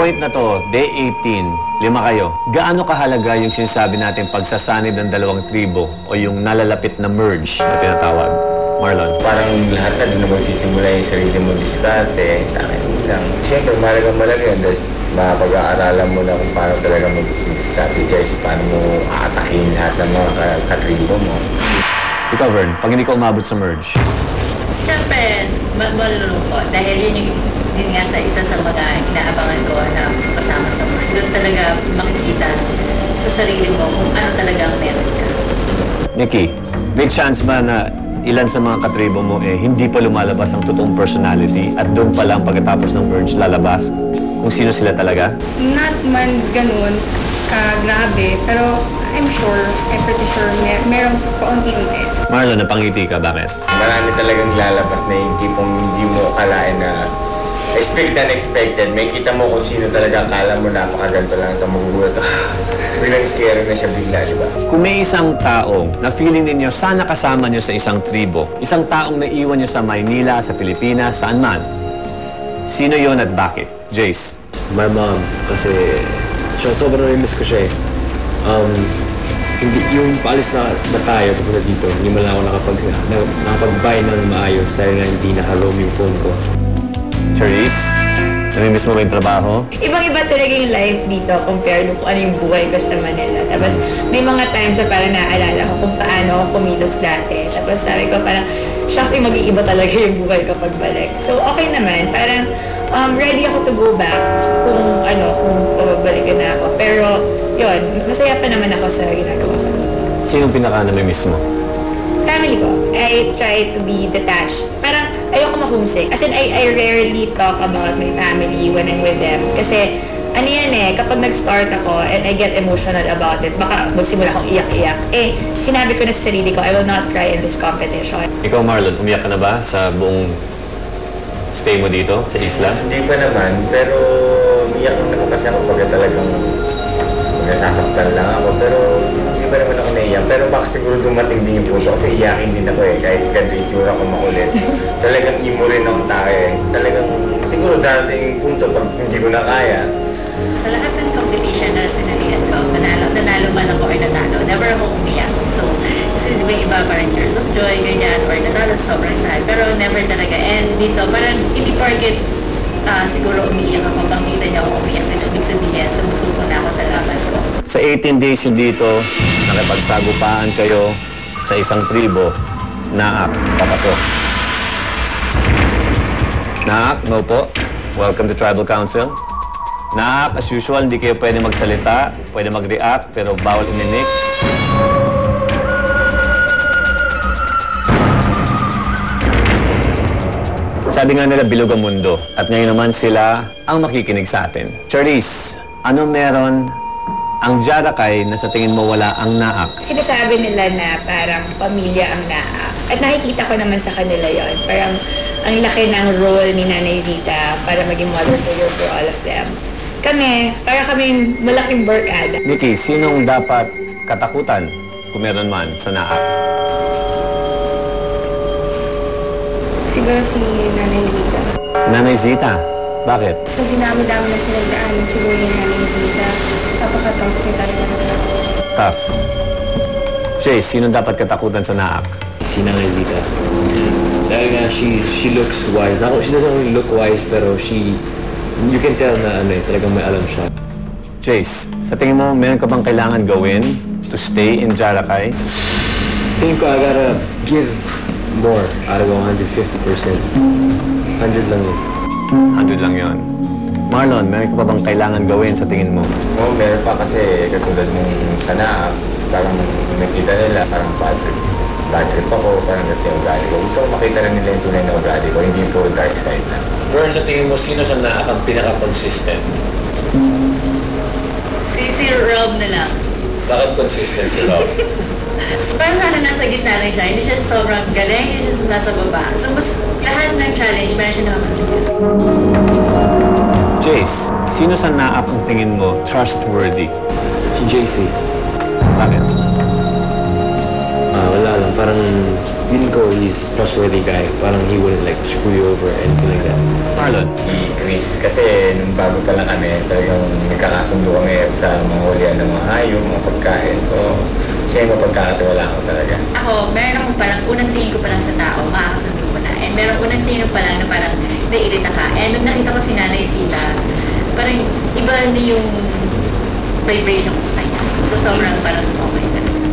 point na to, day 18, 5 kayo. Gaano kahalaga yung sinasabi natin pagsasanib ng dalawang tribo o yung nalalapit na merge na tinatawag? Marlon? Parang lahat na doon na magsisimula yung sarili mo diskarte. Sa akin lang. Siyempre, malaga yun. Dahil mapag-aaralan mo na kung paano talaga mag-strategize, paano mo aatakin lahat ng mga katribo mo. Ikaw, Vern, pag hindi ka umabot sa merge? Siyempre, malulungkot. Dahil yun nga sa isa sa mga inaabangan ko na kasama sa mga. Doon talaga makikita sa sarili mo kung ano talaga ang meron ka. Nikki, may chance ba na ilan sa mga katribo mo hindi pa lumalabas ang totoong personality at doon pa lang pagkatapos ng merge lalabas kung sino sila talaga? Not man ganun ka-grabe, pero I'm pretty sure merong paunti-unti. Marlon, napangiti ka, bakit? Marami talagang lalabas na yung tipong hindi mo akalain na expected. May kita mo kung sino talaga akala mo napakaganto lang ito magugulat. Bilang scary na siya bigla, di ba? Kung may isang taong na feeling ninyo sana kasama nyo sa isang tribo, isang taong naiwan nyo sa Maynila, sa Pilipinas, saan man, sino yon at bakit? Jace? My mom, kasi sobrang namiss ko siya eh. Hindi, yung paalis na tayo papunta dito, hindi mo lang ako nakapag-buy ng maayos dahil nga hindi naka-roam yung phone ko. Charisse? Namimiss mo ba yung trabaho? Ibang-iba talaga yung life dito compared kung ano yung buhay ko sa Manila. Tapos may mga times na parang naaalala ko kung paano ako kumilos dati. Tapos sabi ko parang, shucks, mag-iiba talaga yung buhay ko pagbalik. So okay naman, parang ready ako to go back kung pababalikan na ako. Pero yun, masaya pa naman ako sa ginagawa ko. Sinong pinaka-namimiss mo? Family ko. I try to be detached. Parang ayoko ma-homesick. As in, I rarely talk about my family when I'm with them. Kasi, ano yan kapag nag-start ako and I get emotional about it, baka magsimula akong iyak-iyak. Sinabi ko na sa sarili ko, I will not cry in this competition. Ikaw, Marlon, umiyak ka na ba sa buong stay mo dito, sa isla? Hindi pa naman, pero umiyak naman kasi ako pagka talagang nasasaktan lang ako. Pero hindi pa naman ako naiyak. Pero baka siguro dumating din yung punto kasi iyakin din ako kahit ganito itsura ko makulit. Talagang imo rin ako tayo Talagang siguro darating yung punto pag hindi ko na kaya. Sa lahat ng competition na sinalihan ko, nanalo man ako or natalo, never ako umiyak. So, kasi di ba iba parang tears of joy, ganyan, or natalo sobrang sad. Pero never talaga. And dito, parang hindi porket siguro umiiyak ako, makita niyo ako umiyak. Ito ibig sabihin, sumusuko na ako sa laban ko. Sa 18 days yun dito, nakipagsagupaan kayo sa isang tribo, Naak, papasok. Naak, no po. Welcome to Tribal Council. Naak, as usual, hindi kayo pwede magsalita, pwede mag-react, pero bawal uminik. Sabi nga nila, bilog ang mundo. At ngayon naman sila ang makikinig sa atin. Charisse, ano meron ang Jarakay na sa tingin mo wala ang Naak? Sinasabi nila na parang pamilya ang Naak. At nakikita ko naman sa kanila yon. Parang ang laki ng role ni Nanay Zita para maging mother figure for all of them. Kami, para kaming malaking barkada. Nikki, sinong dapat katakutan kung meron man sa Naak? Siguro si Nanay Zita. Nanay Zita? Bakit? Sa dinami-dami na pinagdaanan, siguro yung Nanay Zita, napakatawag niya talaga. Tough. Chase, sinong dapat katakutan sa Naak? Si Nanay Zita. Dahil nga, she looks wise. She doesn't only look wise, pero you can tell na talagang may alam siya. Chase, sa tingin mo, meron ka bang kailangan gawin to stay in Jarakay? Sa tingin ko, I gotta give more out of 150%. 100 lang yun. 100 lang yon. Marlon, meron ka pa bang kailangan gawin sa tingin mo? Oo, meron pa kasi katulad mong sana, parang nakita nila, parang bad trip ako, parang ganito yung ugali ko. Gusto ko makita na nila yung tunay na ugali ko, hindi po dark side lang. Vern, sa tingin mo, sino sa Naak ang pinaka-consistent? Si Rob na lang. Bakit consistent si Rob? Parang sana nasa gitna lang siya. Hindi siya sobrang galing, hindi siya nasa baba. So, lahat ng challenge, meron siya naman. Jace, sino sa Naak ang tingin mo trustworthy? Si JC. Bakit? Wala lang. Parang feeling ko he's he's a trustworthy guy. Parang he wouldn't like screw you over or anything like that. Marlon? Si Chris, kasi nung bago pa lang kami, talagang nagkakasundo kami sa mga hulihan ng mga hayop, mga pagkain. So, siya yung mapagkakatiwala ko talaga. Ako, meron akong parang unang tingin ko pa lang sa tao, makakasundo ko na. And meron unang tingin ko pa lang na parang naiirita ka. And nung nakita ko si Nanay Zita, parang iba na yung vibration ko sa kanya. So sobrang parang okay na.